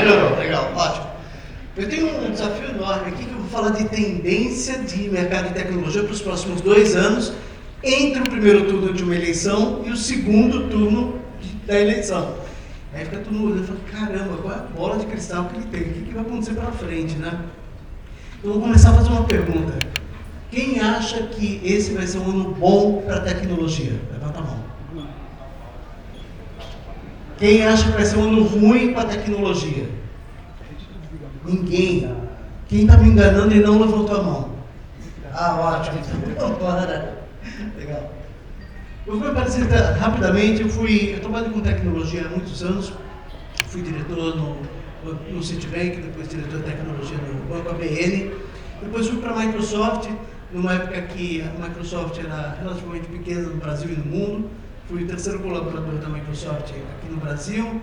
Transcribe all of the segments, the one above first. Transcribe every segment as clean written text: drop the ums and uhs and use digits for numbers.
Melhorou, legal, ótimo. Eu tenho um desafio enorme aqui, que eu vou falar de tendência de mercado de tecnologia para os próximos 2 anos, entre o primeiro turno de uma eleição e o segundo turno da eleição. Aí fica todo mundo olhando e fala, caramba, qual é a bola de cristal que ele tem? O que vai acontecer para frente, né? Então, vou começar a fazer uma pergunta. Quem acha que esse vai ser um ano bom para a tecnologia? Levanta a mão. Quem acha que vai ser um ano ruim para a tecnologia? Ninguém. Quem está me enganando e não levantou a mão? Ah, ótimo. Então, bora. Legal. Eu vou me apresentar rapidamente. Eu trabalho com tecnologia há muitos anos. Fui diretor no Citibank, depois diretor de tecnologia no Banco ABN. Depois fui para a Microsoft, numa época que a Microsoft era relativamente pequena no Brasil e no mundo. Fui o terceiro colaborador da Microsoft aqui no Brasil.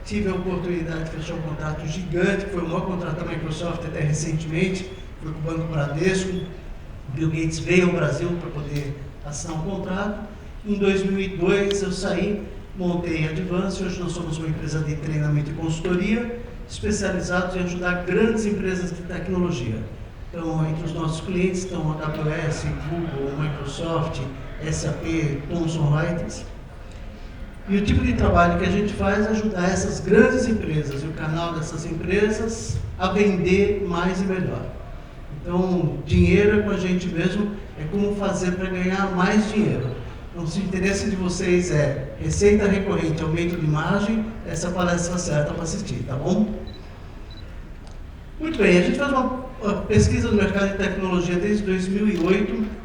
Tive a oportunidade de fechar um contrato gigante, que foi o maior contrato da Microsoft até recentemente. Foi com o Banco Bradesco. Bill Gates veio ao Brasil para poder assinar um contrato. Em 2002 eu saí, montei a Advance. Hoje nós somos uma empresa de treinamento e consultoria, especializados em ajudar grandes empresas de tecnologia. Então, entre os nossos clientes estão a AWS, Google, Microsoft, SAP, Thomson Reuters. E o tipo de trabalho que a gente faz é ajudar essas grandes empresas e o canal dessas empresas a vender mais e melhor. Então, dinheiro é com a gente mesmo, é como fazer para ganhar mais dinheiro. Então, se o interesse de vocês é receita recorrente, aumento de margem, essa palestra certa para assistir, tá bom? Muito bem, a gente faz uma pesquisa no mercado de tecnologia desde 2008.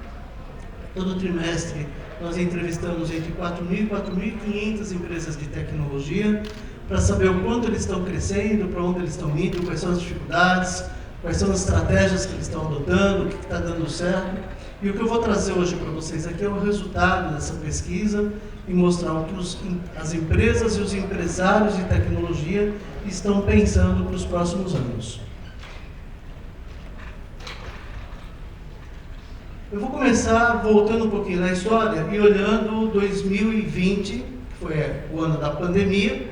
Todo trimestre nós entrevistamos entre 4.000 e 4.500 empresas de tecnologia para saber o quanto eles estão crescendo, para onde eles estão indo, quais são as dificuldades, quais são as estratégias que eles estão adotando, o que está dando certo. E o que eu vou trazer hoje para vocês aqui é o resultado dessa pesquisa e mostrar o que as empresas e os empresários de tecnologia estão pensando para os próximos anos. Eu vou começar voltando um pouquinho na história e olhando 2020, que foi o ano da pandemia.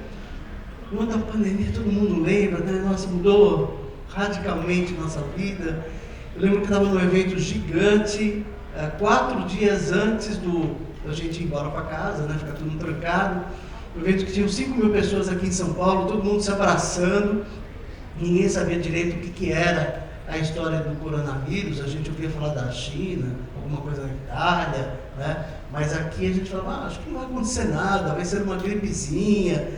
O ano da pandemia todo mundo lembra, né? Nossa, mudou radicalmente nossa vida. Eu lembro que estava num evento gigante, 4 dias antes da gente ir embora para casa, né? Ficar todo mundo trancado. Um evento que tinha 5.000 pessoas aqui em São Paulo, todo mundo se abraçando. Ninguém sabia direito o que era a história do coronavírus. A gente ouvia falar da China, alguma coisa da Itália, né? Mas aqui a gente falava, acho que não vai acontecer nada, vai ser uma gripezinha.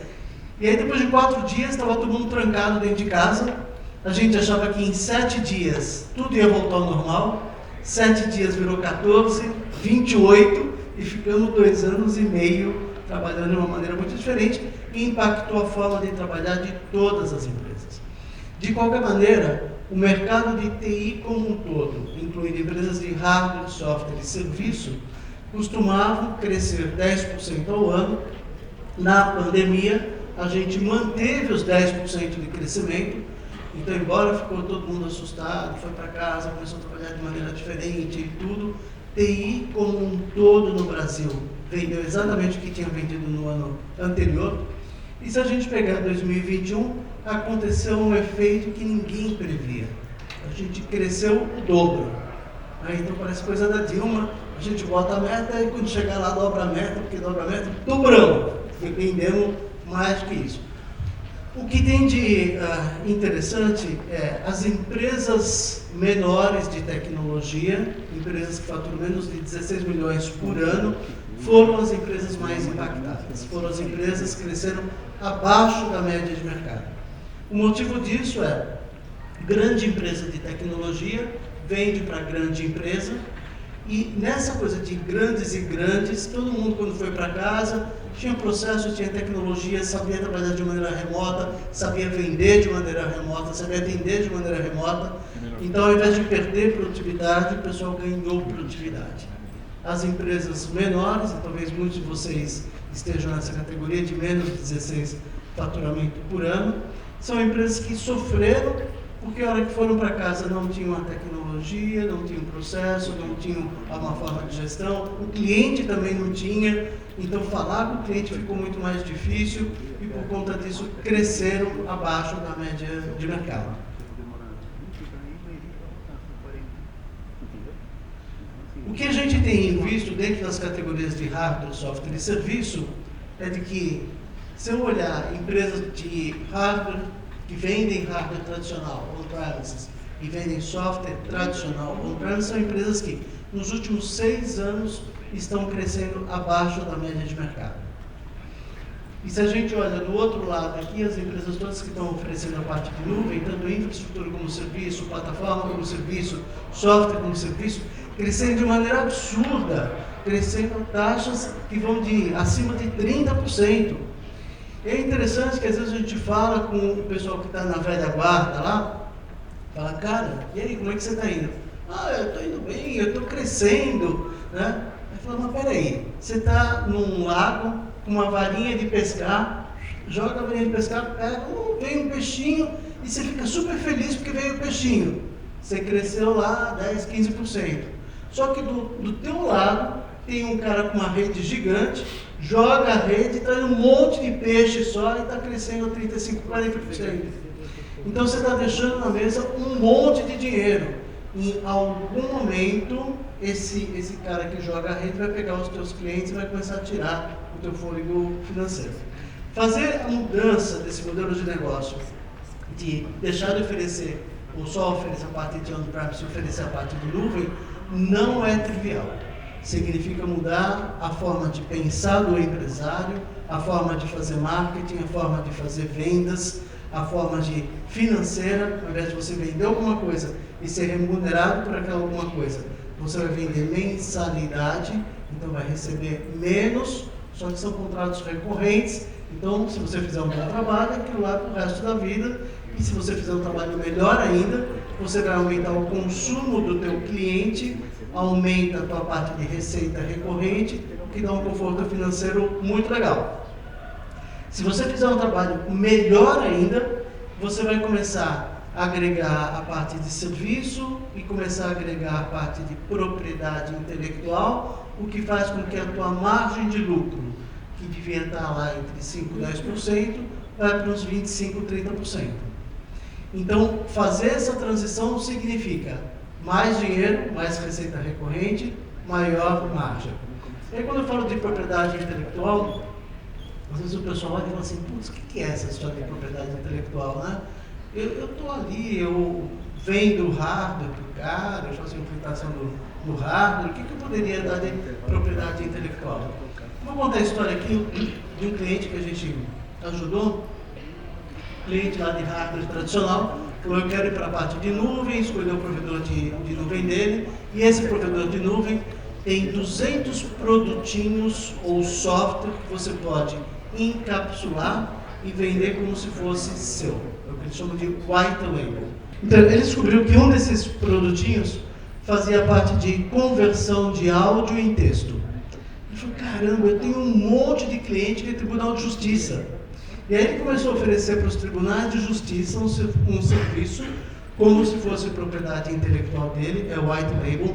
E aí depois de 4 dias estava todo mundo trancado dentro de casa. A gente achava que em 7 dias tudo ia voltar ao normal. 7 dias virou 14, 28 e ficamos 2 anos e meio trabalhando de uma maneira muito diferente e impactou a forma de trabalhar de todas as empresas. De qualquer maneira, o mercado de TI como um todo, incluindo empresas de hardware, software e serviço, costumavam crescer 10% ao ano. Na pandemia, a gente manteve os 10% de crescimento. Então, embora ficou todo mundo assustado, foi para casa, começou a trabalhar de maneira diferente e tudo, TI como um todo no Brasil vendeu exatamente o que tinha vendido no ano anterior. E se a gente pegar 2021, aconteceu um efeito que ninguém previa. A gente cresceu o dobro. Então parece coisa da Dilma, a gente bota a meta e quando chegar lá dobra a meta, porque dobra a meta, dobramos. Vendemos mais que isso. O que tem de interessante é as empresas menores de tecnologia, empresas que faturam menos de 16 milhões por ano, foram as empresas mais impactadas, foram as empresas que cresceram abaixo da média de mercado. O motivo disso é, grande empresa de tecnologia vende para grande empresa, e nessa coisa de grandes e grandes, todo mundo quando foi para casa, tinha processo, tinha tecnologia, sabia trabalhar de maneira remota, sabia vender de maneira remota, sabia atender de maneira remota. Então, ao invés de perder produtividade, o pessoal ganhou produtividade. As empresas menores, e talvez muitos de vocês estejam nessa categoria de menos de 16 faturamento por ano, são empresas que sofreram porque a hora que foram para casa não tinham a tecnologia, não tinham processo, não tinham uma forma de gestão, o cliente também não tinha, então falar com o cliente ficou muito mais difícil e por conta disso cresceram abaixo da média de mercado. O que a gente tem visto dentro das categorias de hardware, software e serviço é de que, se eu olhar empresas de hardware que vendem hardware tradicional, on-premises, e vendem software tradicional, on-premises, são empresas que, nos últimos 6 anos, estão crescendo abaixo da média de mercado. E se a gente olha do outro lado aqui, as empresas todas que estão oferecendo a parte de nuvem, tanto infraestrutura como serviço, plataforma como serviço, software como serviço, crescendo de maneira absurda, crescendo taxas que vão de acima de 30%. E é interessante que às vezes a gente fala com o pessoal que está na velha guarda lá, fala, cara, e aí, como é que você está indo? Ah, eu estou indo bem, eu estou crescendo, né? Aí fala, mas peraí, você está num lago com uma varinha de pescar, joga a varinha de pescar, pega, vem um peixinho e você fica super feliz porque veio o peixinho. Você cresceu lá 10, 15%. Só que do teu lado tem um cara com uma rede gigante, joga a rede, traz um monte de peixe só e está crescendo 35%, 40%. Então você está deixando na mesa um monte de dinheiro. Em algum momento, esse cara que joga a rede vai pegar os teus clientes e vai começar a tirar o teu fôlego financeiro. Fazer a mudança desse modelo de negócio, de deixar de oferecer, ou só oferecer a parte de on-premise e oferecer a parte de nuvem, não é trivial. Significa mudar a forma de pensar do empresário, a forma de fazer marketing, a forma de fazer vendas, a forma de financeira. Ao invés de você vender alguma coisa e ser remunerado por aquela alguma coisa, você vai vender mensalidade, então vai receber menos, só que são contratos recorrentes. Então, se você fizer um bom trabalho, aquilo lá para o resto da vida. E se você fizer um trabalho melhor ainda, você vai aumentar o consumo do teu cliente, aumenta a tua parte de receita recorrente, o que dá um conforto financeiro muito legal. Se você fizer um trabalho melhor ainda, você vai começar a agregar a parte de serviço e começar a agregar a parte de propriedade intelectual, o que faz com que a tua margem de lucro, que devia estar lá entre 5% e 10%, vai para uns 25%, 30%. Então, fazer essa transição significa mais dinheiro, mais receita recorrente, maior margem. E aí, quando eu falo de propriedade intelectual, às vezes o pessoal olha e fala assim, putz, o que é essa história de propriedade intelectual, né? Eu estou ali, eu vendo hardware para o cara, eu faço a implementação do hardware, o que eu poderia dar de propriedade intelectual? Vou contar a história aqui de um cliente que a gente ajudou, cliente lá de hardware tradicional, falou, eu quero ir para a parte de nuvem, escolheu o provedor de nuvem dele, e esse provedor de nuvem tem 200 produtinhos ou software que você pode encapsular e vender como se fosse seu. É o que eles chamam de white label. Então, ele descobriu que um desses produtinhos fazia parte de conversão de áudio em texto. Ele falou, caramba, eu tenho um monte de cliente que é Tribunal de Justiça. E aí ele começou a oferecer para os tribunais de justiça um serviço como se fosse propriedade intelectual dele, é o white label,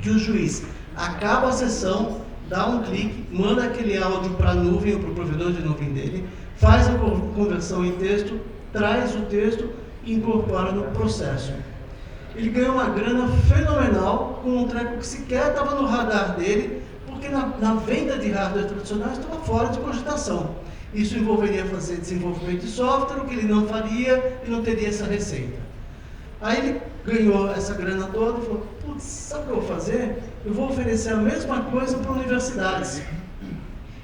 que o juiz acaba a sessão, dá um clique, manda aquele áudio para a nuvem ou para o provedor de nuvem dele, faz a conversão em texto, traz o texto e incorpora no processo. Ele ganhou uma grana fenomenal com um treco que sequer estava no radar dele, porque na venda de hardware tradicional estava fora de cogitação. Isso envolveria fazer desenvolvimento de software, o que ele não faria e não teria essa receita. Aí ele ganhou essa grana toda e falou, putz, sabe o que eu vou fazer? Eu vou oferecer a mesma coisa para universidades.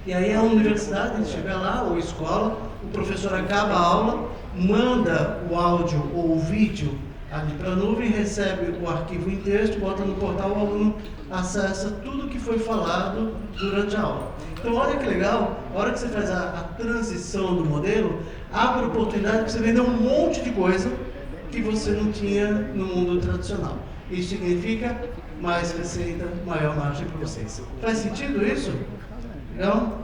E aí a universidade, ele chega lá, ou escola, o professor acaba a aula, manda o áudio ou o vídeo ali para a nuvem, recebe o arquivo em texto, bota no portal, o aluno acessa tudo que foi falado durante a aula. Então olha que legal, a hora que você faz a transição do modelo, abre a oportunidade para você vender um monte de coisa que você não tinha no mundo tradicional. Isso significa mais receita, maior margem para vocês. Faz sentido isso? Legal?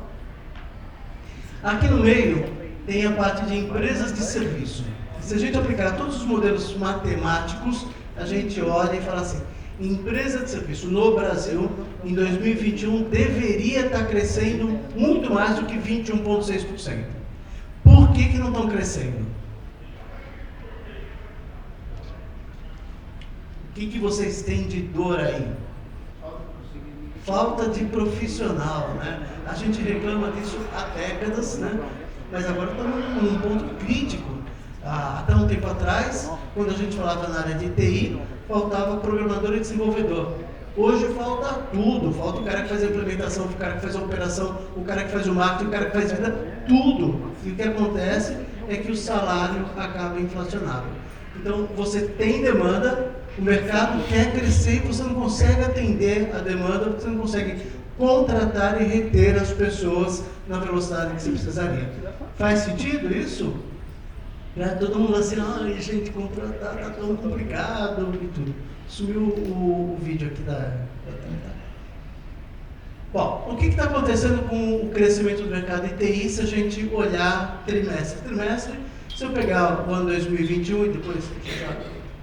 Aqui no meio tem a parte de empresas de serviço. Se a gente aplicar todos os modelos matemáticos, a gente olha e fala assim, empresa de serviço no Brasil, em 2021, deveria estar crescendo muito mais do que 21,6%. Por que não estão crescendo? O que vocês têm de dor aí? Falta de profissional, né? A gente reclama disso há décadas, né? Mas agora estamos num ponto crítico. Até um tempo atrás, quando a gente falava na área de TI, faltava programador e desenvolvedor. Hoje falta tudo, falta o cara que faz a implementação, o cara que faz a operação, o cara que faz o marketing, o cara que faz venda, tudo. E o que acontece é que o salário acaba inflacionado. Então, você tem demanda, o mercado quer crescer e você não consegue atender a demanda, você não consegue contratar e reter as pessoas na velocidade que você precisaria. Faz sentido isso? Todo mundo assim, ai gente, contratar tá tão complicado e tudo. Sumiu o vídeo aqui da Bom, o que está acontecendo com o crescimento do mercado de TI se a gente olhar trimestre a trimestre? Se eu pegar o ano 2021 e depois a gente já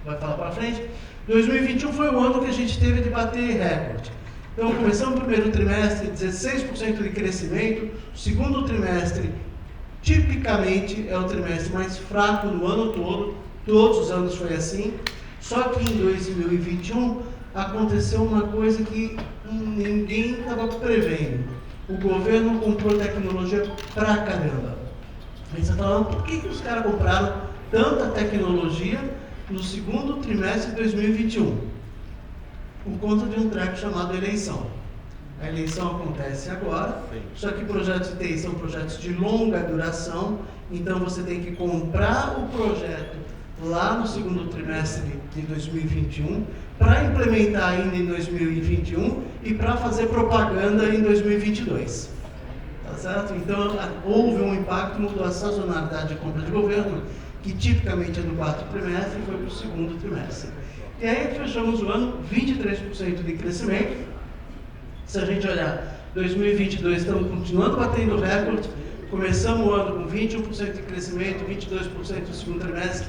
vai falar para frente, 2021 foi o ano que a gente teve de bater recorde. Então, começamos o primeiro trimestre, 16% de crescimento, o segundo trimestre, tipicamente, é o trimestre mais fraco do ano todo, todos os anos foi assim, só que em 2021 aconteceu uma coisa que ninguém estava prevendo. O governo comprou tecnologia pra caramba. Aí você está falando, por que os caras compraram tanta tecnologia no segundo trimestre de 2021? Por conta de um treco chamado eleição. A eleição acontece agora, só que projetos de TI são projetos de longa duração, então você tem que comprar o projeto lá no segundo trimestre de 2021, para implementar ainda em 2021 e para fazer propaganda em 2022. Tá certo? Então, houve um impacto, mudou a sazonalidade de compra de governo, que tipicamente é no quarto trimestre, e foi para o segundo trimestre. E aí fechamos o ano 23% de crescimento. Se a gente olhar 2022, estamos continuando batendo recorde. Começamos o ano com 21% de crescimento, 22% no segundo trimestre.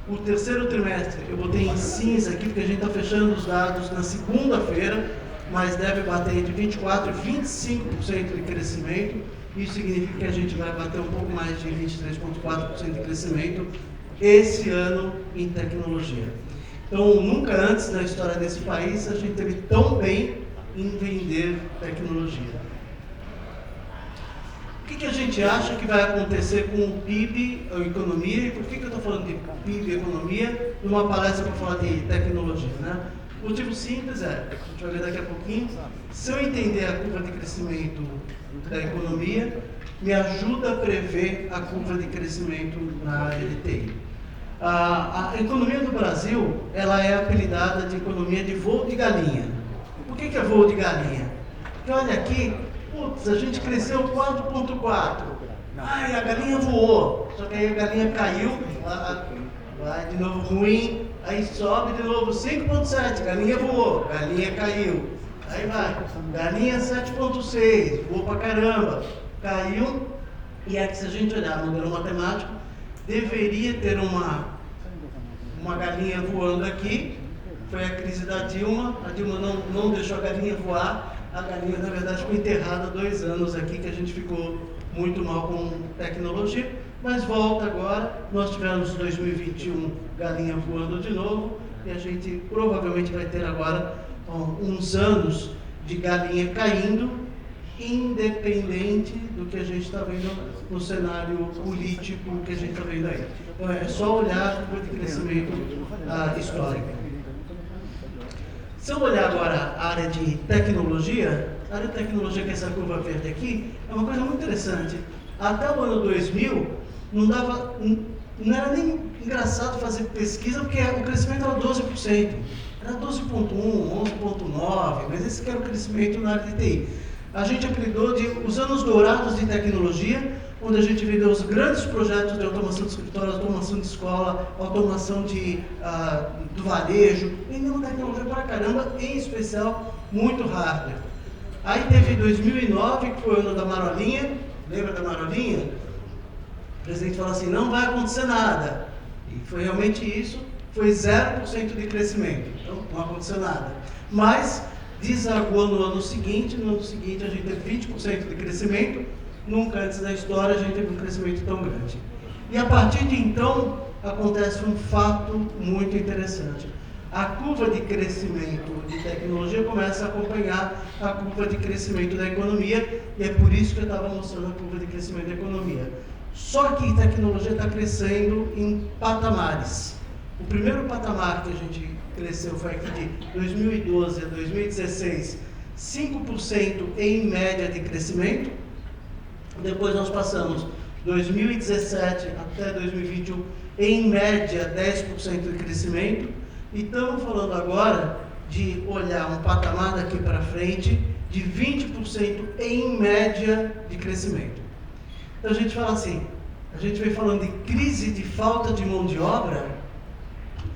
O terceiro trimestre eu botei em cinza aqui, porque a gente está fechando os dados na segunda-feira, mas deve bater entre 24% e 25% de crescimento. Isso significa que a gente vai bater um pouco mais de 23,4% de crescimento esse ano em tecnologia. Então, nunca antes na história desse país a gente teve tão bem em vender tecnologia. O que a gente acha que vai acontecer com o PIB, a economia, e por que eu estou falando de PIB e economia numa palestra para falar de tecnologia, né? O motivo simples é, a gente vai ver daqui a pouquinho, se eu entender a curva de crescimento da economia, me ajuda a prever a curva de crescimento na área de TI. A economia do Brasil, ela é apelidada de economia de voo de galinha. Por que é voo de galinha? Porque olha aqui, putz, a gente cresceu 4,4. Ai, a galinha voou. Só que aí a galinha caiu, vai de novo ruim, aí sobe de novo 5,7. Galinha voou, galinha caiu. Aí vai, galinha 7,6, voou pra caramba, caiu. E aqui, se a gente olhar no modelo matemático, deveria ter uma galinha voando aqui. Foi a crise da Dilma, a Dilma não deixou a galinha voar, a galinha na verdade ficou enterrada 2 anos aqui, que a gente ficou muito mal com tecnologia, mas volta agora, nós tivemos 2021 galinha voando de novo, e a gente provavelmente vai ter agora uns anos de galinha caindo, independente do que a gente está vendo no cenário político que a gente está vendo aí. Então é só olhar a curva de crescimento histórico. Se eu olhar agora a área de tecnologia, a área de tecnologia, que é essa curva verde aqui, é uma coisa muito interessante. Até o ano 2000, não era nem engraçado fazer pesquisa, porque o crescimento era 12%. Era 12,1%, 11,9%, mas esse que era o crescimento na área de TI. A gente apelidou de os anos dourados de tecnologia, onde a gente vendeu os grandes projetos de automação de escritório, automação de escola, automação do varejo, vendendo tecnologia pra caramba, em especial muito hardware. Aí teve 2009, que foi o ano da marolinha, lembra da marolinha? O presidente falou assim, não vai acontecer nada. E foi realmente isso, foi 0% de crescimento, então não aconteceu nada. Mas desagou no ano seguinte a gente teve 20% de crescimento, nunca antes da história a gente teve um crescimento tão grande. E a partir de então, acontece um fato muito interessante. A curva de crescimento de tecnologia começa a acompanhar a curva de crescimento da economia, e é por isso que eu estava mostrando a curva de crescimento da economia. Só que a tecnologia está crescendo em patamares. O primeiro patamar que a gente cresceu foi aqui de 2012 a 2016, 5% em média de crescimento. Depois nós passamos 2017 até 2021, em média 10% de crescimento. E estamos falando agora de olhar um patamar daqui para frente de 20% em média de crescimento. Então a gente fala assim, a gente vem falando de crise de falta de mão de obra.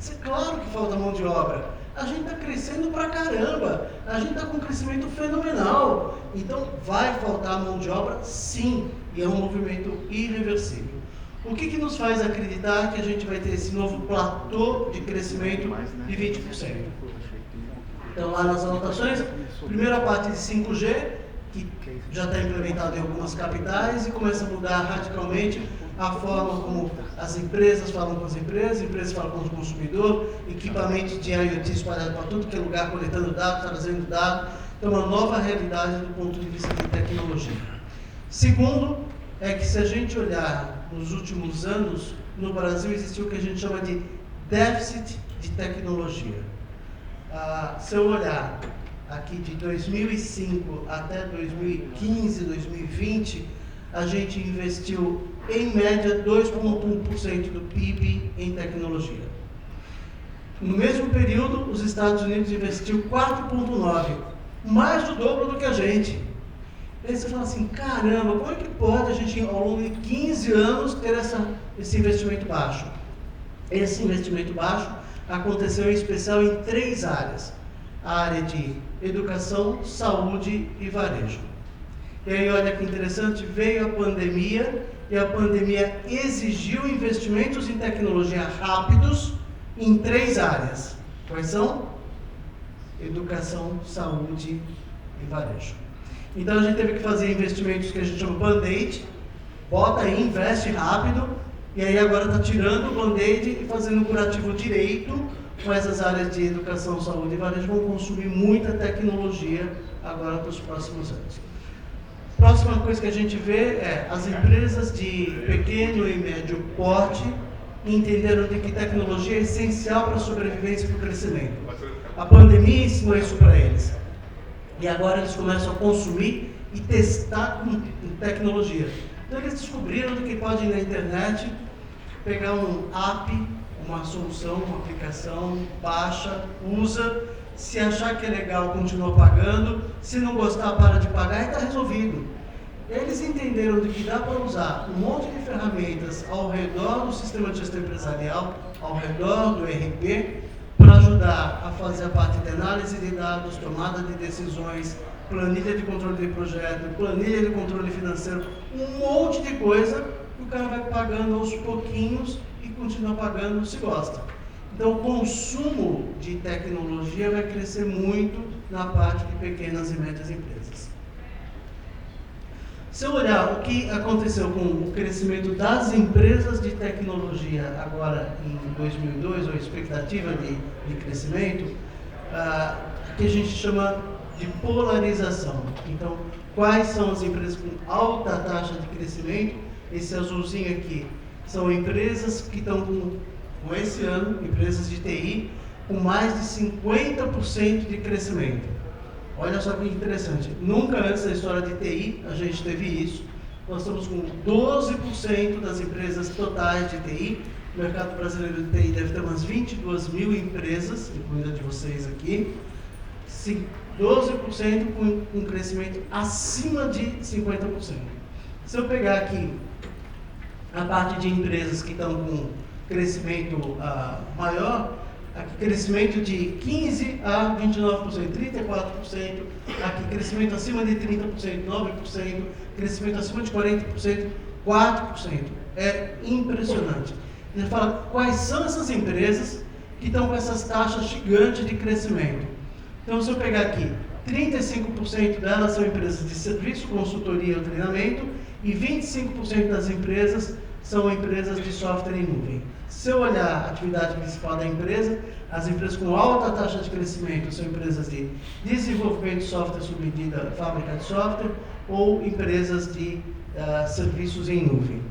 É claro que falta mão de obra. A gente está crescendo pra caramba. A gente está com um crescimento fenomenal. Então vai faltar mão de obra? Sim. E é um movimento irreversível. O que nos faz acreditar que a gente vai ter esse novo platô de crescimento de 20%? Então, lá nas anotações, primeira parte de 5G, que já está implementado em algumas capitais e começa a mudar radicalmente a forma como as empresas falam com as empresas falam com o consumidor, equipamentos de IoT espalhados para tudo que é lugar, coletando dados, trazendo dados. Então, uma nova realidade do ponto de vista de tecnologia. Segundo, é que se a gente olhar nos últimos anos, no Brasil existiu o que a gente chama de déficit de tecnologia. Se eu olhar aqui de 2005 até 2015, 2020, a gente investiu em média 2,1% do PIB em tecnologia. No mesmo período, os Estados Unidos investiu 4,9%, mais do dobro do que a gente. Aí você fala assim, caramba, como é que pode a gente, ao longo de 15 anos, ter esse investimento baixo? Esse investimento baixo aconteceu em especial em 3 áreas. A área de educação, saúde e varejo. E aí, olha que interessante, veio a pandemia, e a pandemia exigiu investimentos em tecnologia rápidos em 3 áreas. Quais são? Educação, saúde e varejo. Então a gente teve que fazer investimentos que a gente chama band-aid, bota aí, investe rápido, e aí agora está tirando o band-aid e fazendo o curativo direito, com essas áreas de educação, saúde e varejo vão consumir muita tecnologia agora para os próximos anos. Próxima coisa que a gente vê é as empresas de pequeno e médio porte entenderam de que tecnologia é essencial para a sobrevivência e para o crescimento. A pandemia ensinou isso para eles. E agora eles começam a consumir e testar com tecnologia. Então eles descobriram que pode ir na internet, pegar um app, uma solução, uma aplicação, baixa, usa, se achar que é legal, continua pagando, se não gostar, para de pagar e está resolvido. Eles entenderam de que dá para usar um monte de ferramentas ao redor do sistema de gestão empresarial, ao redor do ERP, para ajudar a fazer a parte de análise de dados, tomada de decisões, planilha de controle de projeto, planilha de controle financeiro, um monte de coisa que o cara vai pagando aos pouquinhos e continua pagando se gosta. Então, o consumo de tecnologia vai crescer muito na parte de pequenas e médias empresas. Se eu olhar o que aconteceu com o crescimento das empresas de tecnologia agora em 2002, ou a expectativa de crescimento, que a gente chama de polarização. Então, quais são as empresas com alta taxa de crescimento? Esse azulzinho aqui são empresas que estão com esse ano, empresas de TI, com mais de 50% de crescimento. Olha só que interessante, nunca antes da história de TI a gente teve isso. Nós estamos com 12% das empresas totais de TI. O mercado brasileiro de TI deve ter umas 22 mil empresas, incluindo a de vocês aqui. 12% com um crescimento acima de 50%. Se eu pegar aqui a parte de empresas que estão com crescimento maior, aqui crescimento de 15% a 29%, 34%, aqui crescimento acima de 30%, 9%, crescimento acima de 40%, 4%. É impressionante. Ele fala quais são essas empresas que estão com essas taxas gigantes de crescimento. Então, se eu pegar aqui, 35% delas são empresas de serviço, consultoria ou treinamento, e 25% das empresas são empresas de software em nuvem. Se eu olhar a atividade principal da empresa, as empresas com alta taxa de crescimento são empresas de desenvolvimento de software sob medida, fábrica de software, ou empresas de serviços em nuvem.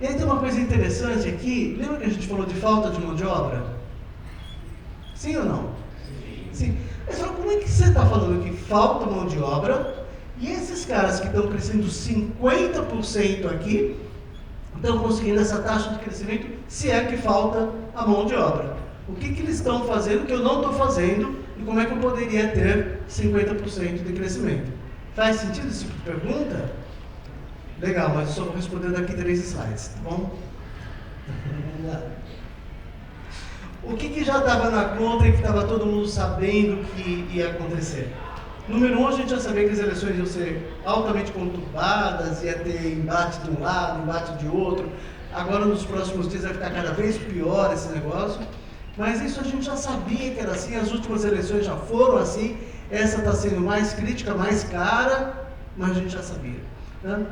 E aí tem uma coisa interessante aqui, lembra que a gente falou de falta de mão de obra? Sim ou não? Sim. Mas como é que você está falando que falta mão de obra, e esses caras que estão crescendo 50% aqui, estão conseguindo essa taxa de crescimento, se é que falta a mão de obra? O que eles estão fazendo que eu não estou fazendo, e como é que eu poderia ter 50% de crescimento? Faz sentido esse tipo de pergunta? Legal, mas eu só vou responder daqui 3 slides, tá bom? Vamos lá. O que já estava na conta e que estava todo mundo sabendo que ia acontecer? Número 1, a gente já sabia que as eleições iam ser altamente conturbadas, ia ter embate de um lado, embate de outro. Agora, nos próximos dias, vai ficar cada vez pior esse negócio. Mas isso a gente já sabia que era assim, as últimas eleições já foram assim. Essa está sendo mais crítica, mais cara, mas a gente já sabia. Né?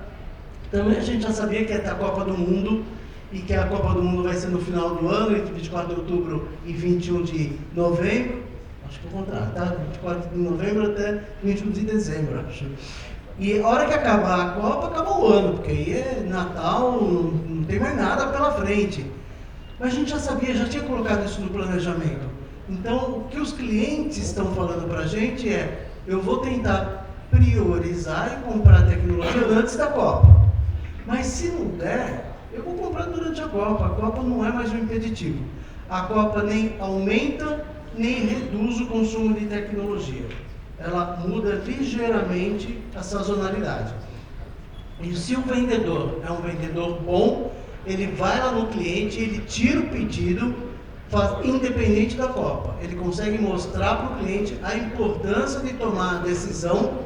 Também a gente já sabia que ia ter a Copa do Mundo, e que a Copa do Mundo vai ser no final do ano, entre 24 de outubro e 21 de novembro. Acho que é o contrário, tá? 24 de novembro até 21 de dezembro, acho. E a hora que acabar a Copa, acaba o ano, porque aí é Natal, não tem mais nada pela frente. Mas a gente já sabia, já tinha colocado isso no planejamento. Então, o que os clientes estão falando para a gente é: eu vou tentar priorizar e comprar tecnologia antes da Copa. Mas se não der, eu vou comprar durante a Copa. A Copa não é mais um impeditivo. A Copa nem aumenta, nem reduz o consumo de tecnologia. Ela muda ligeiramente a sazonalidade. E se o vendedor é um vendedor bom, ele vai lá no cliente, ele tira o pedido, independente da Copa. Ele consegue mostrar para o cliente a importância de tomar a decisão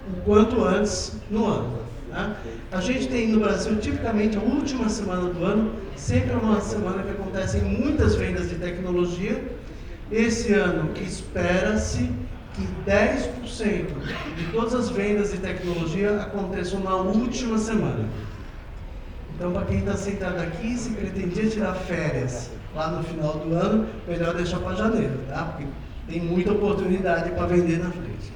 o quanto antes no ano. Né? A gente tem no Brasil, tipicamente, a última semana do ano, sempre é uma semana que acontecem muitas vendas de tecnologia. Esse ano, espera-se que 10% de todas as vendas de tecnologia aconteçam na última semana. Então, para quem está sentado aqui, se pretendia tirar férias lá no final do ano, melhor deixar para janeiro, tá? Porque tem muita oportunidade para vender na frente.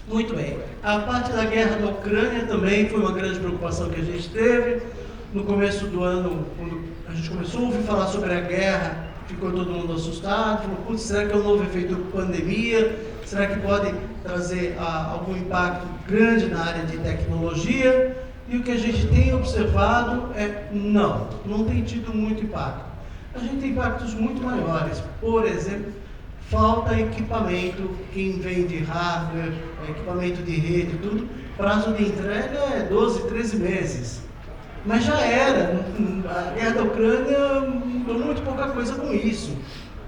Muito bem. A parte da guerra da Ucrânia também foi uma grande preocupação que a gente teve. No começo do ano, quando a gente começou a ouvir falar sobre a guerra, ficou todo mundo assustado, falou: putz, será que é um novo efeito pandemia? Será que pode trazer algum impacto grande na área de tecnologia? E o que a gente tem observado é: não tem tido muito impacto. A gente tem impactos muito maiores. Por exemplo, falta equipamento, quem vende hardware, equipamento de rede, tudo, prazo de entrega é 12, 13 meses. Mas já era, a guerra da Ucrânia mudou muito pouca coisa com isso.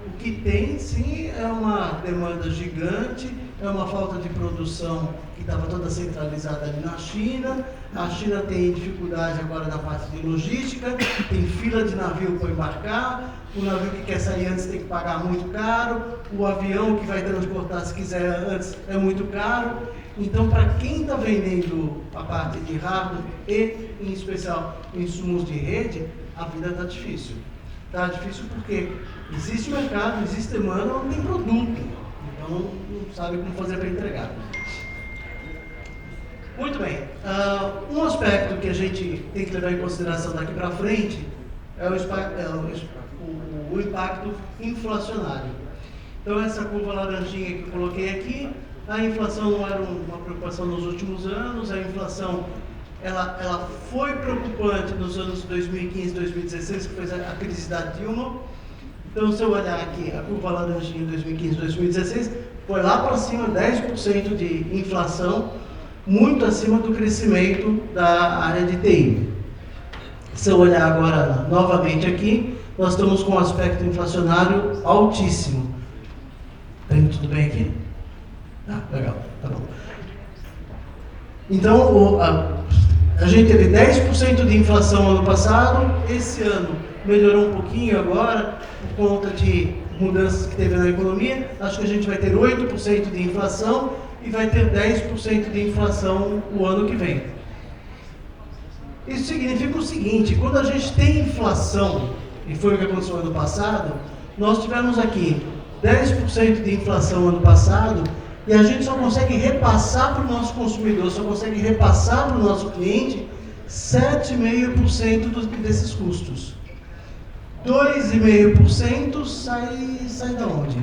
O que tem, sim, é uma demanda gigante, é uma falta de produção que estava toda centralizada ali na China. A China tem dificuldade agora na parte de logística, tem fila de navio para embarcar, o navio que quer sair antes tem que pagar muito caro, o avião que vai transportar, se quiser antes, é muito caro. Então, para quem está vendendo a parte de hardware e, em especial, insumos de rede, a vida está difícil. Está difícil porque existe mercado, existe demanda, não tem produto. Então, não sabe como fazer para entregar. Muito bem. Um aspecto que a gente tem que levar em consideração daqui para frente é o impacto inflacionário. Então, essa curva laranjinha que eu coloquei aqui, a inflação não era uma preocupação nos últimos anos. A inflação ela foi preocupante nos anos 2015 e 2016, que foi a crise da Dilma. Então, se eu olhar aqui a curva laranjinha em 2015 e 2016, foi lá para cima 10% de inflação, muito acima do crescimento da área de TI. Se eu olhar agora novamente aqui, nós estamos com um aspecto inflacionário altíssimo. Tem tudo bem aqui? Legal, tá bom. Então, A gente teve 10% de inflação ano passado, esse ano melhorou um pouquinho agora, por conta de mudanças que teve na economia. Acho que a gente vai ter 8% de inflação e vai ter 10% de inflação o ano que vem. Isso significa o seguinte: quando a gente tem inflação, e foi o que aconteceu ano passado, nós tivemos aqui 10% de inflação ano passado, e a gente só consegue repassar para o nosso consumidor, só consegue repassar para o nosso cliente 7,5% desses custos. 2,5% sai da onde?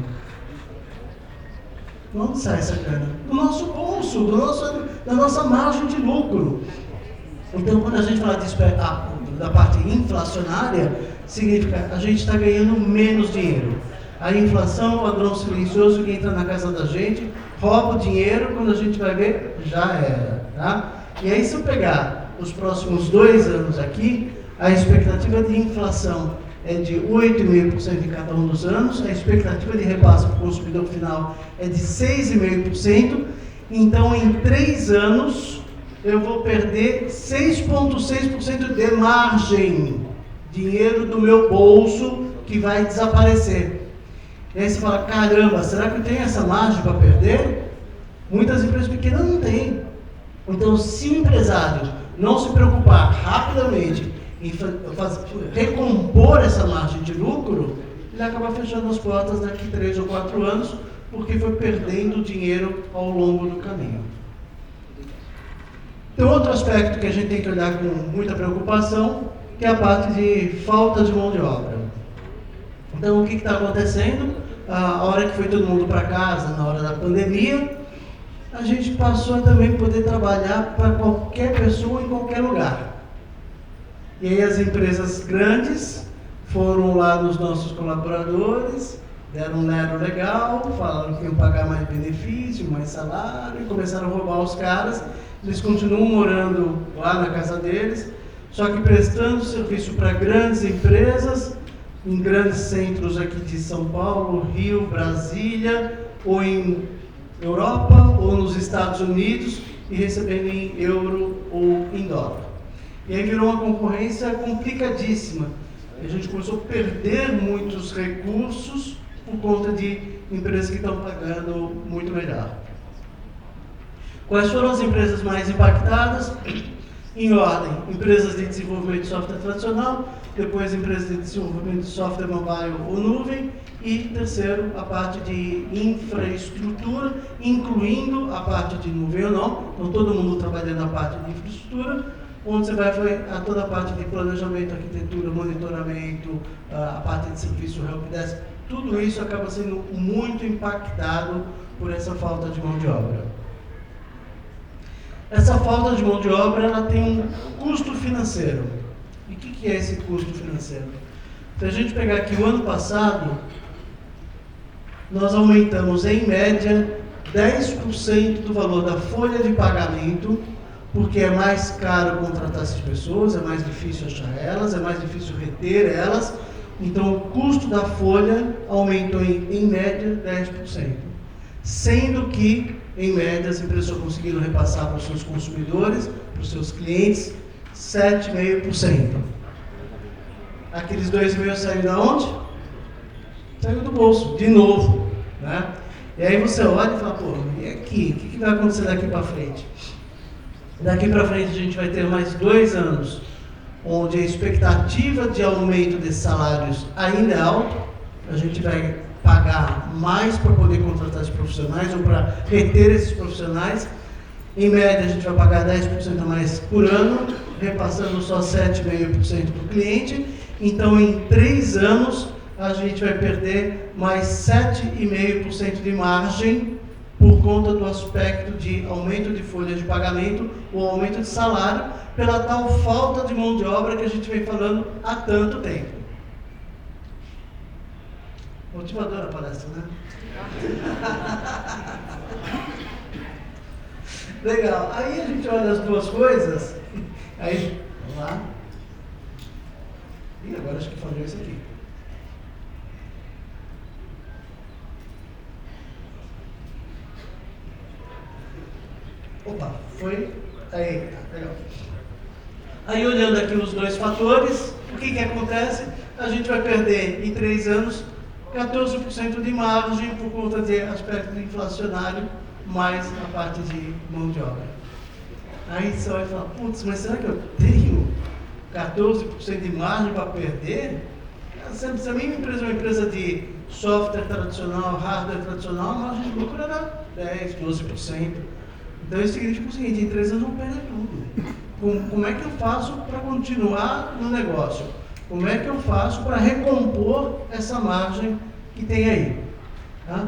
De onde sai essa grana? Do nosso bolso, da nossa margem de lucro. Então, quando a gente fala disso, da parte inflacionária, significa que a gente está ganhando menos dinheiro. A inflação é o ladrão silencioso que entra na casa da gente, rouba o dinheiro, quando a gente vai ver, já era. Tá? E aí, se eu pegar os próximos 2 anos aqui, a expectativa de inflação é de 8,5% em cada um dos anos, a expectativa de repasse para o consumidor final é de 6,5%, então em 3 anos eu vou perder 6,6% de margem, dinheiro do meu bolso que vai desaparecer. E aí você fala, caramba, será que eu tenho essa margem para perder? Muitas empresas pequenas não têm. Então, se o empresário não se preocupar rapidamente em recompor essa margem de lucro, ele acaba fechando as portas daqui 3 ou 4 anos, porque foi perdendo dinheiro ao longo do caminho. Tem outro aspecto que a gente tem que olhar com muita preocupação, que é a parte de falta de mão de obra. Então, o que está acontecendo? A hora que foi todo mundo para casa, na hora da pandemia, a gente passou a também poder trabalhar para qualquer pessoa em qualquer lugar. E aí as empresas grandes foram lá nos nossos colaboradores, deram um lero legal, falaram que iam pagar mais benefício, mais salário, e começaram a roubar os caras. Eles continuam morando lá na casa deles, só que prestando serviço para grandes empresas, em grandes centros aqui de São Paulo, Rio, Brasília, ou em Europa, ou nos Estados Unidos, e recebendo em euro ou em dólar. E aí virou uma concorrência complicadíssima. A gente começou a perder muitos recursos por conta de empresas que estão pagando muito melhor. Quais foram as empresas mais impactadas? Em ordem, empresas de desenvolvimento de software tradicional, depois empresas de desenvolvimento de software mobile ou nuvem, e terceiro, a parte de infraestrutura, incluindo a parte de nuvem ou não. Então, todo mundo trabalhando na parte de infraestrutura, onde você vai ver toda a parte de planejamento, arquitetura, monitoramento, a parte de serviço helpdesk. Tudo isso acaba sendo muito impactado por essa falta de mão de obra. Essa falta de mão de obra, ela tem um custo financeiro. E o que é esse custo financeiro? Se a gente pegar aqui o ano passado, nós aumentamos em média 10% do valor da folha de pagamento, porque é mais caro contratar essas pessoas, é mais difícil achar elas, é mais difícil reter elas. Então o custo da folha aumentou em média 10%. Sendo que, em média, as empresas só conseguiram repassar para os seus consumidores, para os seus clientes, 7,5%. Aqueles 2,5% saíram de onde? Saiu do bolso, de novo. Né? E aí você olha e fala, pô, e aqui? O que vai acontecer daqui para frente? Daqui para frente a gente vai ter mais 2 anos, onde a expectativa de aumento desses salários ainda é alta. A gente vai pagar mais para poder contratar esses profissionais ou para reter esses profissionais. Em média, a gente vai pagar 10% a mais por ano, repassando só 7,5% para o cliente. Então, em 3 anos, a gente vai perder mais 7,5% de margem por conta do aspecto de aumento de folha de pagamento ou aumento de salário, pela tal falta de mão de obra que a gente vem falando há tanto tempo. Motivadora a palestra, né? Legal. Aí a gente olha as duas coisas, aí, vamos lá. E agora acho que falhou isso aqui. Opa, foi. Aí, legal. Aí, olhando aqui os dois fatores, o que acontece? A gente vai perder em 3 anos 14% de margem por conta de aspecto inflacionário, mais a parte de mão de obra. Aí você vai falar, putz, mas será que eu tenho 14% de margem para perder? Se a minha empresa é uma empresa de software tradicional, hardware tradicional, a margem de lucro era 10%, 12%. Então isso significa o seguinte, em 3 anos eu vou perder tudo. Como é que eu faço para continuar no negócio? Como é que eu faço para recompor essa margem que tem aí? Tá?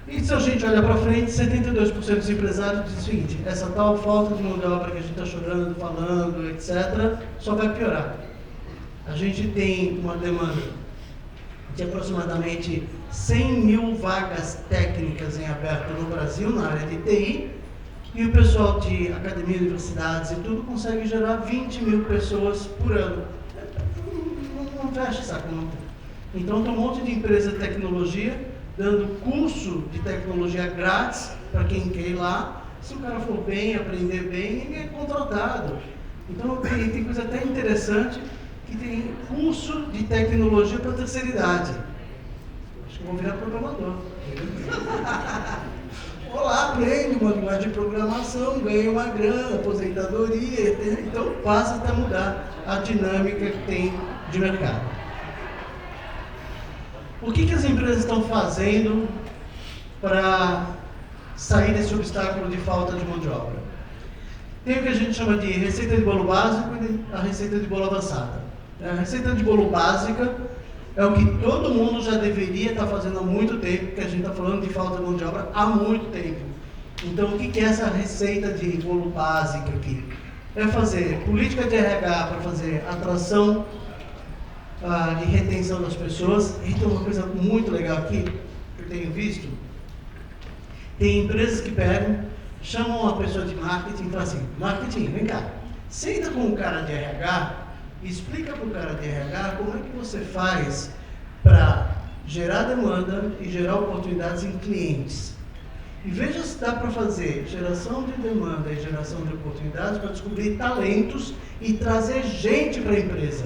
E se a gente olhar para frente, 72% dos empresários dizem o seguinte, essa tal falta de mão de obra que a gente está chorando, falando, etc., só vai piorar. A gente tem uma demanda de aproximadamente 100 mil vagas técnicas em aberto no Brasil, na área de TI, e o pessoal de academia, universidades e tudo consegue gerar 20 mil pessoas por ano. Não fecha essa conta. Então tem um monte de empresa de tecnologia dando curso de tecnologia grátis para quem quer ir lá. Se o cara for bem, aprender bem, ele é contratado. Então tem coisa até interessante que tem curso de tecnologia para terceira idade. Acho que eu vou virar programador. Olá, aprende uma linguagem de programação, ganha uma grana, aposentadoria, então passa a mudar a dinâmica que tem de mercado. O que as empresas estão fazendo para sair desse obstáculo de falta de mão de obra? Tem o que a gente chama de receita de bolo básico e a receita de bolo avançada. A receita de bolo básica é o que todo mundo já deveria estar fazendo há muito tempo, porque a gente está falando de falta de mão de obra há muito tempo. Então, o que é essa receita de bolo básica aqui? É fazer política de RH para fazer atração e retenção das pessoas. E tem uma coisa muito legal aqui, que eu tenho visto. Tem empresas que pegam, chamam uma pessoa de marketing e falam assim, marketing, vem cá, senta com o cara de RH, explica para o cara de RH como é que você faz para gerar demanda e gerar oportunidades em clientes. E veja se dá para fazer geração de demanda e geração de oportunidades para descobrir talentos e trazer gente para a empresa.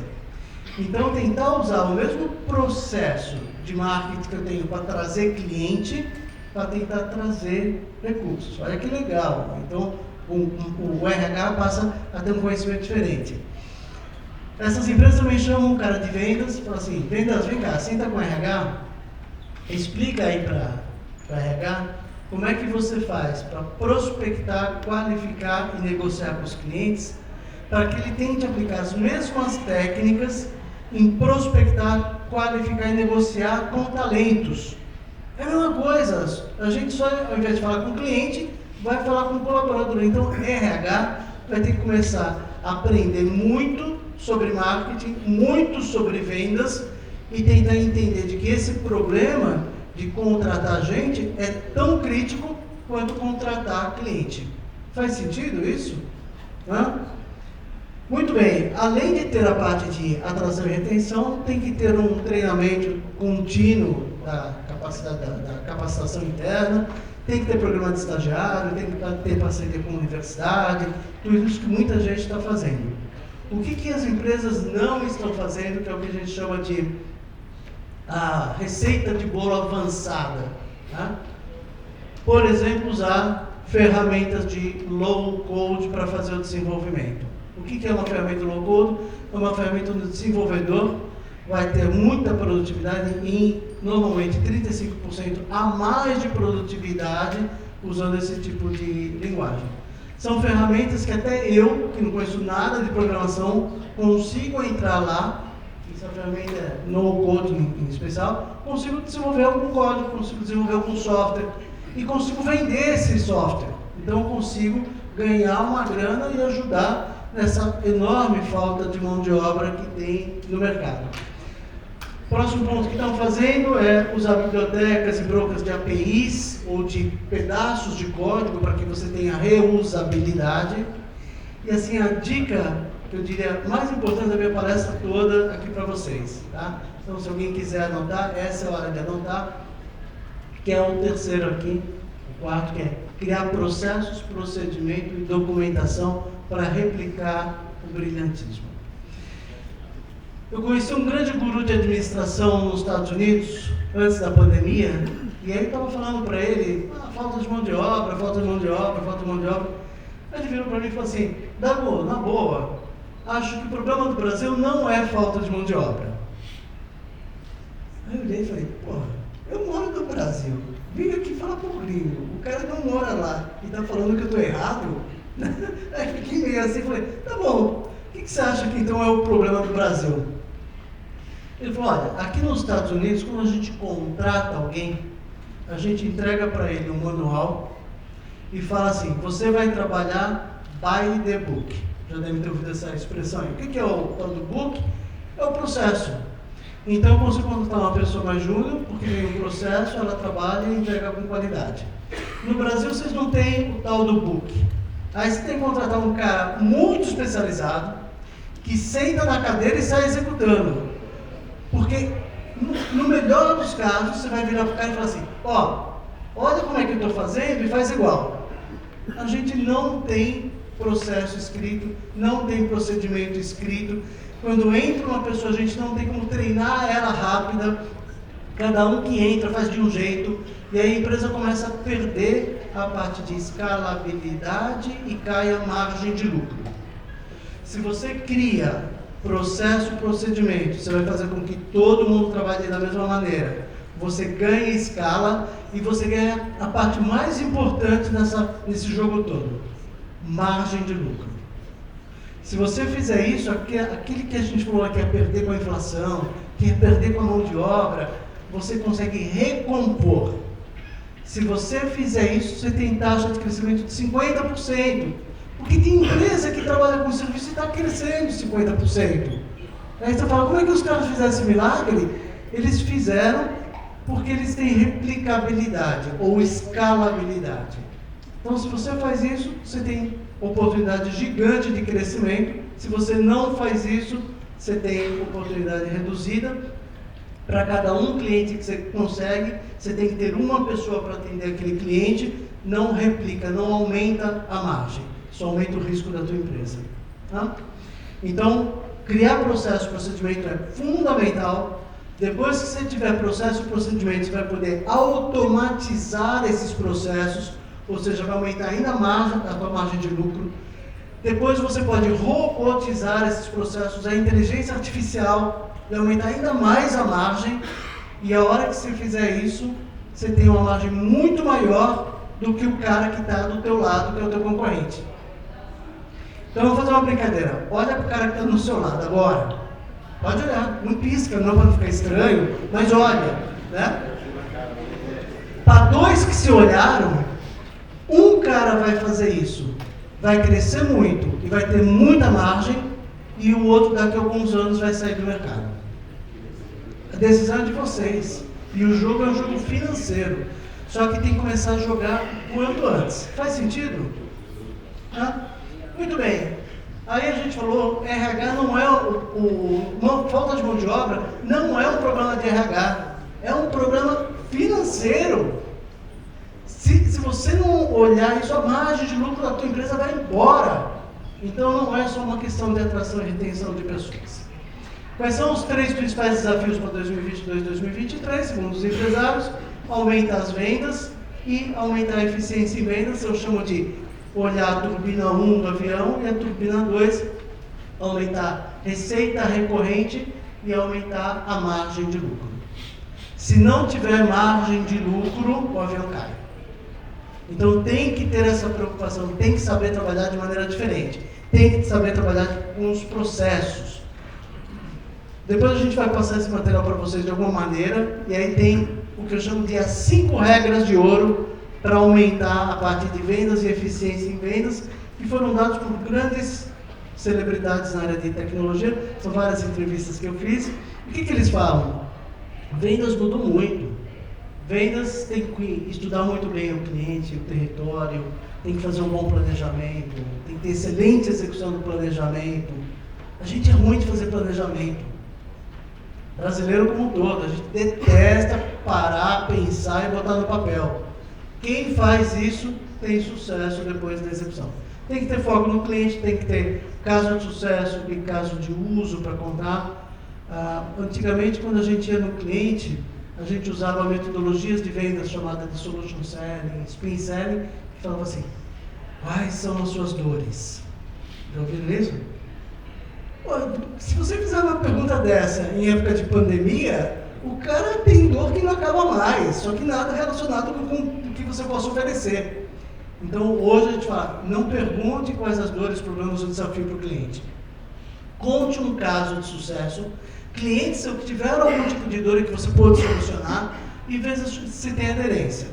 Então, tentar usar o mesmo processo de marketing que eu tenho para trazer cliente, para tentar trazer recursos. Olha que legal. Então, o RH passa a ter um conhecimento diferente. Essas empresas também chamam o cara de vendas e falam assim, vendas, vem cá, senta com o RH, explica aí para RH como é que você faz para prospectar, qualificar e negociar com os clientes, para que ele tente aplicar as mesmas técnicas em prospectar, qualificar e negociar com talentos. É a mesma coisa, a gente só, ao invés de falar com o cliente, vai falar com o colaborador. Então, RH vai ter que começar a aprender muito sobre marketing, muito sobre vendas e tentar entender de que esse problema de contratar gente é tão crítico quanto contratar cliente. Faz sentido isso? Hã? Muito bem, além de ter a parte de atração e retenção, tem que ter um treinamento contínuo da capacidade da capacitação interna, tem que ter programa de estagiário, tem que ter parceria com a universidade, tudo isso que muita gente está fazendo. O que as empresas não estão fazendo, que é o que a gente chama de a receita de bolo avançada? Tá? Por exemplo, usar ferramentas de low code para fazer o desenvolvimento. O que é uma ferramenta low code? É uma ferramenta onde o desenvolvedor vai ter muita produtividade e normalmente 35% a mais de produtividade usando esse tipo de linguagem. São ferramentas que até eu, que não conheço nada de programação, consigo entrar lá, essa ferramenta é no code em especial, consigo desenvolver algum código, consigo desenvolver algum software e consigo vender esse software. Então eu consigo ganhar uma grana e ajudar nessa enorme falta de mão de obra que tem no mercado. Próximo ponto que estão fazendo é usar bibliotecas e brokers de APIs ou de pedaços de código para que você tenha reusabilidade. E assim, a dica que eu diria mais importante da minha palestra toda aqui para vocês. Tá? Então, se alguém quiser anotar, essa é a hora de anotar, que é o terceiro aqui, o quarto, que é criar processos, procedimento e documentação para replicar o brilhantismo. Eu conheci um grande guru de administração nos Estados Unidos, antes da pandemia, e aí eu estava falando para ele, falta de mão de obra, falta de mão de obra, falta de mão de obra. Aí ele virou para mim e falou assim, Dago, na boa, acho que o problema do Brasil não é falta de mão de obra. Aí eu olhei e falei, porra, eu moro no Brasil, vim aqui falar pro gringo, o cara não mora lá e está falando que eu estou errado? Aí fiquei meio assim, falei, tá bom, o que você acha que então é o problema do Brasil? Ele falou, olha, aqui nos Estados Unidos, quando a gente contrata alguém, a gente entrega para ele um manual e fala assim, você vai trabalhar by the book. Já deve ter ouvido essa expressão aí. O que é o tal do book? É o processo. Então, quando você contratar uma pessoa mais júnior, porque tem um processo, ela trabalha e entrega com qualidade. No Brasil, vocês não têm o tal do book. Aí você tem que contratar um cara muito especializado, que senta na cadeira e sai executando. Porque, no melhor dos casos, você vai virar para o cara e falar assim, olha como é que eu estou fazendo e faz igual. A gente não tem processo escrito, não tem procedimento escrito. Quando entra uma pessoa, a gente não tem como treinar ela rápida. Cada um que entra faz de um jeito. E aí a empresa começa a perder a parte de escalabilidade e cai a margem de lucro. Se você cria processo, procedimento, você vai fazer com que todo mundo trabalhe da mesma maneira. Você ganha escala e você ganha a parte mais importante nesse jogo todo, margem de lucro. Se você fizer isso, aquele que a gente falou que é perder com a inflação, que é perder com a mão de obra, você consegue recompor. Se você fizer isso, você tem taxa de crescimento de 50%. Porque tem empresa que trabalha com serviço e está crescendo 50%. Aí você fala, como é que os caras fizeram esse milagre? Eles fizeram porque eles têm replicabilidade ou escalabilidade. Então, se você faz isso, você tem oportunidade gigante de crescimento. Se você não faz isso, você tem oportunidade reduzida. Para cada um cliente que você consegue, você tem que ter uma pessoa para atender aquele cliente, não replica, não aumenta a margem, só aumenta o risco da tua empresa. Tá? Então, criar processo e procedimento é fundamental. Depois que você tiver processo e procedimento, você vai poder automatizar esses processos, ou seja, vai aumentar ainda a tua margem de lucro. Depois você pode robotizar esses processos, a inteligência artificial vai aumentar ainda mais a margem, e a hora que você fizer isso, você tem uma margem muito maior do que o cara que está do teu lado, que é o teu concorrente. Então eu vou fazer uma brincadeira. Olha para o cara que está do seu lado agora. Pode olhar, não pisca, não para não ficar estranho, mas olha, né? Para dois que se olharam, um cara vai fazer isso, vai crescer muito e vai ter muita margem, e o outro daqui a alguns anos vai sair do mercado. A decisão é de vocês. E o jogo é um jogo financeiro. Só que tem que começar a jogar quanto antes. Faz sentido? Muito bem. Aí a gente falou, RH não é uma falta de mão de obra, não é um problema de RH, é um problema financeiro. Se você não olhar isso, a margem de lucro da tua empresa vai embora. Então não é só uma questão de atração e retenção de pessoas. Quais são os 3 principais desafios para 2022 e 2023, segundo os empresários? Aumentar as vendas e aumentar a eficiência em vendas. Eu chamo de olhar a turbina 1 do avião e a turbina 2, aumentar receita recorrente e aumentar a margem de lucro. Se não tiver margem de lucro, o avião cai. Então tem que ter essa preocupação, tem que saber trabalhar de maneira diferente, tem que saber trabalhar com os processos. Depois a gente vai passar esse material para vocês de alguma maneira, e aí tem o que eu chamo de as 5 regras de ouro para aumentar a parte de vendas e eficiência em vendas, que foram dados por grandes celebridades na área de tecnologia. São várias entrevistas que eu fiz. O que eles falam? Vendas mudam muito. Vendas tem que estudar muito bem o cliente, o território, tem que fazer um bom planejamento, tem que ter excelente execução do planejamento. A gente é ruim de fazer planejamento. Brasileiro como um todo, a gente detesta parar, pensar e botar no papel. Quem faz isso tem sucesso depois da execução. Tem que ter foco no cliente, tem que ter caso de sucesso e caso de uso para contar. Antigamente, quando a gente ia no cliente, a gente usava metodologias de vendas chamadas de solution selling, spin selling, que falava assim: quais são as suas dores? Já ouviram isso? Pô, se você fizer uma pergunta dessa em época de pandemia, o cara tem dor que não acaba mais, só que nada relacionado com o que você possa oferecer. Então, hoje a gente fala, não pergunte quais as dores, problemas ou desafios para o cliente. Conte um caso de sucesso, clientes que tiveram algum tipo de dor que você pôde solucionar e veja se tem aderência.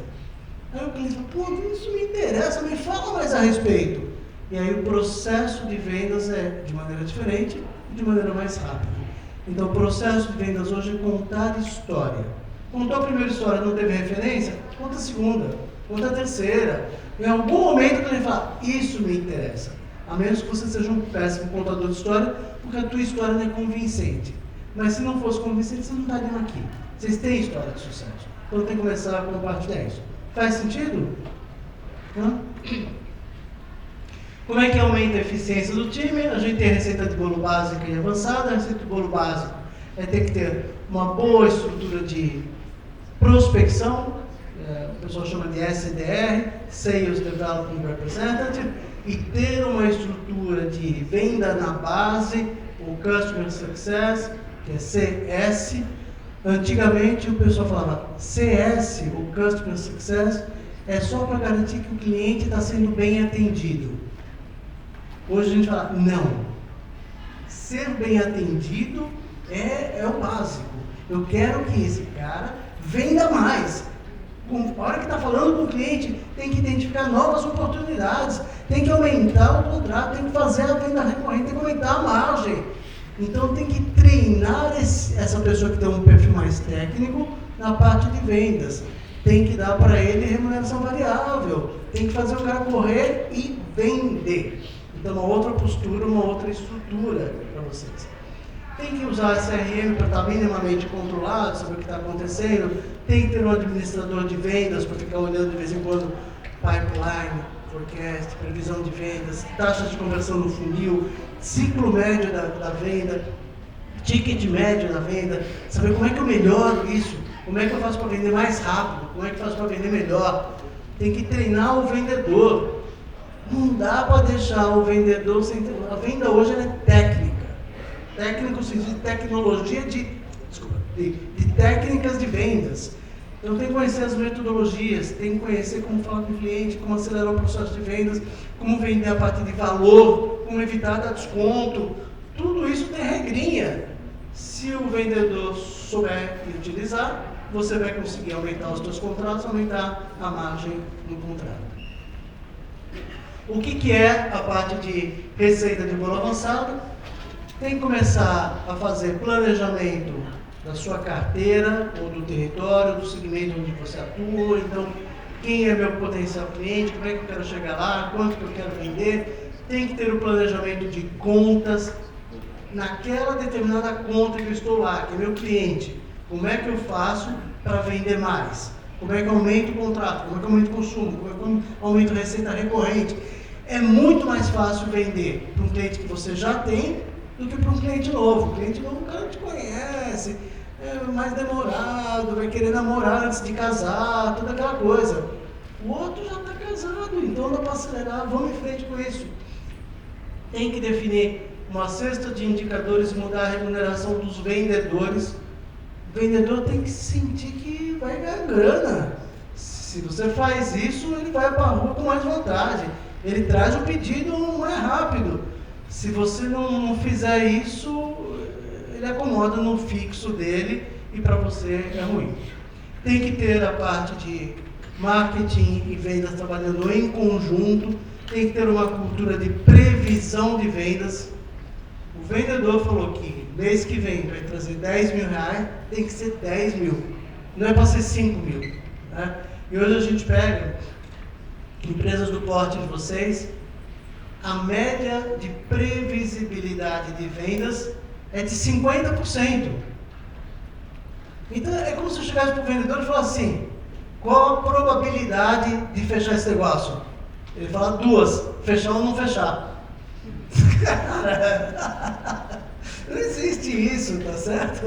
Aí o cliente fala, pô, isso me interessa, me fala mais a respeito. E aí o processo de vendas é de maneira diferente e de maneira mais rápida. Então, o processo de vendas hoje é contar história. Contou a primeira história, não teve referência? Conta a segunda, conta a terceira. Em algum momento que ele fala, isso me interessa. A menos que você seja um péssimo contador de história, porque a tua história não é convincente. Mas se não fosse convincente, você não estaria aqui. Vocês têm história de sucesso. Então tem que começar a compartilhar isso. Faz sentido? Hã? Como é que aumenta a eficiência do time? A gente tem a receita de bolo básica e avançada. A receita de bolo básico é ter que ter uma boa estrutura de prospecção, o pessoal chama de SDR, Sales Development Representative, e ter uma estrutura de venda na base, o Customer Success, que é CS. Antigamente o pessoal falava CS, o Customer Success, é só para garantir que o cliente está sendo bem atendido. Hoje a gente fala, não. Ser bem atendido é o básico. Eu quero que esse cara venda mais. A hora que está falando com o cliente, tem que identificar novas oportunidades, tem que aumentar o contrato, tem que fazer a venda recorrente, tem que aumentar a margem. Então tem que treinar essa pessoa que tem um perfil mais técnico na parte de vendas. Tem que dar para ele remuneração variável, tem que fazer o cara correr e vender. Então uma outra postura, uma outra estrutura para vocês. Tem que usar CRM para estar minimamente controlado, saber o que está acontecendo. Tem que ter um administrador de vendas para ficar olhando de vez em quando pipeline, forecast, previsão de vendas, taxas de conversão no funil, ciclo médio da venda, ticket médio da venda, saber como é que eu melhoro isso, como é que eu faço para vender mais rápido, como é que eu faço para vender melhor. Tem que treinar o vendedor. Não dá para deixar o vendedor sem... A venda hoje é técnica. Técnico no sentido de tecnologia de técnicas de vendas. Então tem que conhecer as metodologias, tem que conhecer como falar com o cliente, como acelerar o processo de vendas, como vender a partir de valor, como evitar dar desconto. Tudo isso tem regrinha. Se o vendedor souber utilizar, você vai conseguir aumentar os seus contratos, aumentar a margem no contrato. O que é a parte de receita de bolo avançado? Tem que começar a fazer planejamento da sua carteira, ou do território, do segmento onde você atua. Então, quem é meu potencial cliente, como é que eu quero chegar lá, quanto que eu quero vender. Tem que ter o planejamento de contas, naquela determinada conta que eu estou lá, que é meu cliente. Como é que eu faço para vender mais? Como é que eu aumento o contrato? Como é que eu aumento o consumo? Como é que eu aumento a receita recorrente? É muito mais fácil vender para um cliente que você já tem do que para um cliente novo. O cliente novo, o cara te conhece, é mais demorado, vai querer namorar antes de casar, toda aquela coisa. O outro já está casado, então dá para acelerar, vamos em frente com isso. Tem que definir uma cesta de indicadores e mudar a remuneração dos vendedores. O vendedor tem que sentir que vai ganhar grana. Se você faz isso, ele vai para a rua com mais vantagem. Ele traz o pedido mais rápido. Se você não fizer isso, ele acomoda no fixo dele e para você é ruim. Tem que ter a parte de marketing e vendas trabalhando em conjunto. Tem que ter uma cultura de previsão de vendas. O vendedor falou que mês que vem vai trazer 10 mil reais, tem que ser 10 mil. Não é para ser 5 mil. Né? E hoje a gente pega empresas do porte de vocês, a média de previsibilidade de vendas é de 50%. Então é como se eu chegasse para o vendedor e falasse assim: qual a probabilidade de fechar esse negócio? Ele fala 2, fechar ou não fechar. Não existe isso, tá certo?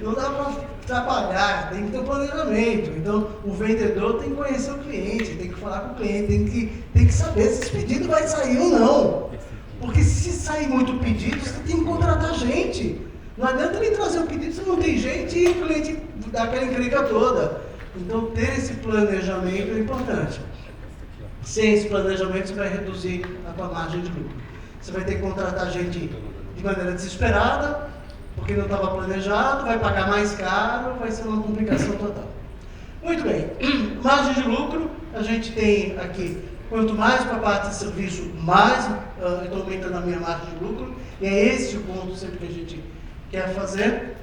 Não dá para trabalhar, tem que ter um planejamento. Então, o vendedor tem que conhecer o cliente, tem que falar com o cliente, tem que saber se esse pedido vai sair ou não. Porque se sair muito pedido, você tem que contratar gente. Não adianta ele trazer o pedido se não tem gente e o cliente dá aquela encrenca toda. Então, ter esse planejamento é importante. Sem esse planejamento, você vai reduzir a tua margem de lucro. Você vai ter que contratar gente de maneira desesperada, porque não estava planejado, vai pagar mais caro, vai ser uma complicação total. Muito bem, margem de lucro, a gente tem aqui, quanto mais para a parte de serviço, mais eu estou aumentando a minha margem de lucro, e é esse o ponto sempre que a gente quer fazer.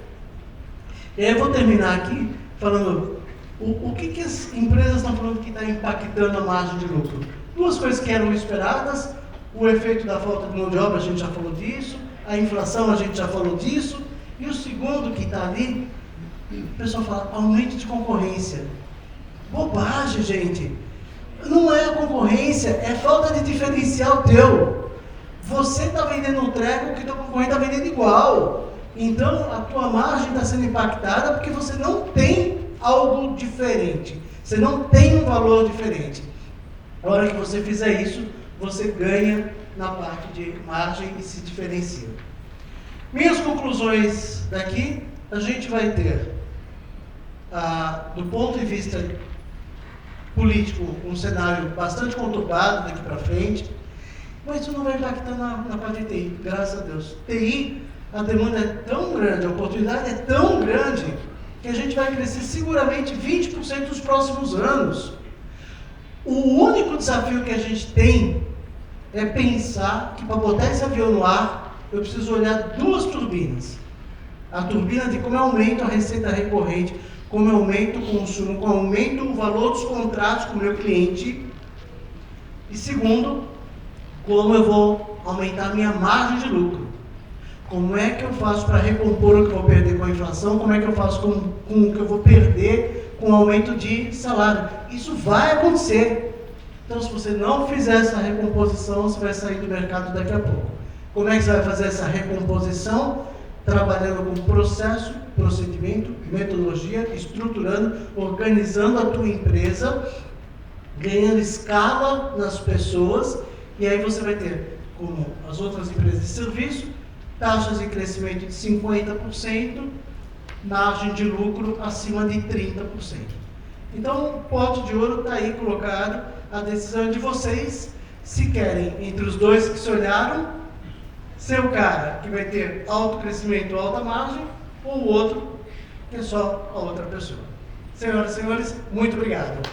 E aí eu vou terminar aqui falando o que as empresas estão falando que está impactando a margem de lucro. 2 coisas que eram esperadas, o efeito da falta de mão de obra, a gente já falou disso, a inflação, a gente já falou disso, e o segundo que está ali, o pessoal fala, aumento de concorrência. Bobagem, gente. Não é a concorrência, é falta de diferencial teu. Você está vendendo um treco que teu concorrente está vendendo igual. Então, a tua margem está sendo impactada porque você não tem algo diferente. Você não tem um valor diferente. A hora que você fizer isso, você ganha na parte de margem e se diferencia. Minhas conclusões daqui, a gente vai ter, do ponto de vista político, um cenário bastante conturbado daqui para frente, mas isso não vai impactar na parte de TI, graças a Deus. TI, a demanda é tão grande, a oportunidade é tão grande, que a gente vai crescer seguramente 20% nos próximos anos. O único desafio que a gente tem é pensar que para botar esse avião no ar, eu preciso olhar 2 turbinas. A turbina de como eu aumento a receita recorrente, como eu aumento o consumo, como eu aumento o valor dos contratos com o meu cliente. E segundo, como eu vou aumentar a minha margem de lucro. Como é que eu faço para recompor o que eu vou perder com a inflação? Como é que eu faço com o que eu vou perder com o aumento de salário? Isso vai acontecer. Então, se você não fizer essa recomposição, você vai sair do mercado daqui a pouco. Como é que você vai fazer essa recomposição? Trabalhando com processo, procedimento, metodologia, estruturando, organizando a tua empresa, ganhando escala nas pessoas, e aí você vai ter, como as outras empresas de serviço, taxas de crescimento de 50%, margem de lucro acima de 30%. Então, o pote de ouro está aí colocado, a decisão é de vocês, se querem, entre os 2 que se olharam, ser o cara que vai ter alto crescimento, alta margem, ou o outro que é só a outra pessoa. Senhoras e senhores, muito obrigado.